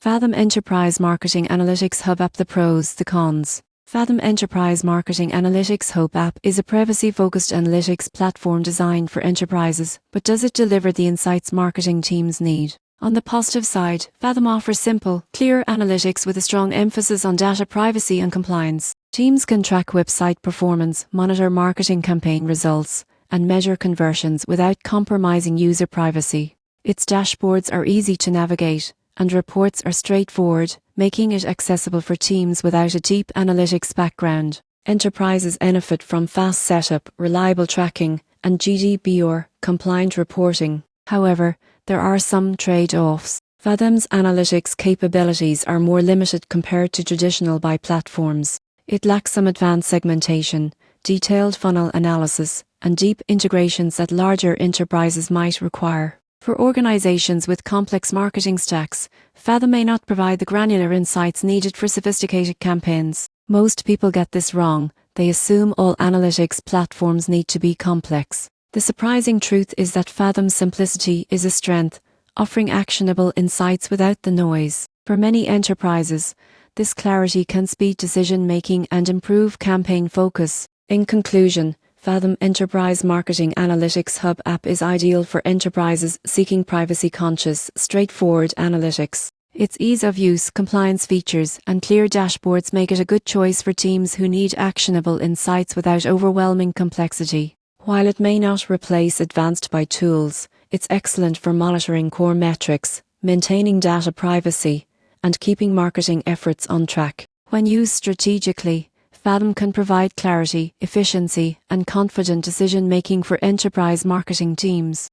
Fathom Enterprise Marketing Analytics Hub App. The pros, the cons. Fathom Enterprise Marketing Analytics Hub app is a privacy-focused analytics platform designed for enterprises, but does it deliver the insights marketing teams need? On the positive side, Fathom offers simple, clear analytics with a strong emphasis on data privacy and compliance. Teams can track website performance, monitor marketing campaign results, and measure conversions without compromising user privacy. Its dashboards are easy to navigate, and reports are straightforward, making it accessible for teams without a deep analytics background. Enterprises benefit from fast setup, reliable tracking, and GDPR-compliant reporting. However, there are some trade-offs. Fathom's analytics capabilities are more limited compared to traditional buy platforms. It lacks some advanced segmentation, detailed funnel analysis, and deep integrations that larger enterprises might require. For organizations with complex marketing stacks, Fathom may not provide the granular insights needed for sophisticated campaigns. Most people get this wrong. They assume all analytics platforms need to be complex. The surprising truth is that Fathom's simplicity is a strength, offering actionable insights without the noise. For many enterprises, this clarity can speed decision-making and improve campaign focus. In conclusion, Fathom Enterprise Marketing Analytics Hub app is ideal for enterprises seeking privacy-conscious, straightforward analytics. Its ease of use, compliance features, and clear dashboards make it a good choice for teams who need actionable insights without overwhelming complexity. While it may not replace advanced buy tools, it's excellent for monitoring core metrics, maintaining data privacy, and keeping marketing efforts on track. When used strategically, Fathom can provide clarity, efficiency, and confident decision-making for enterprise marketing teams.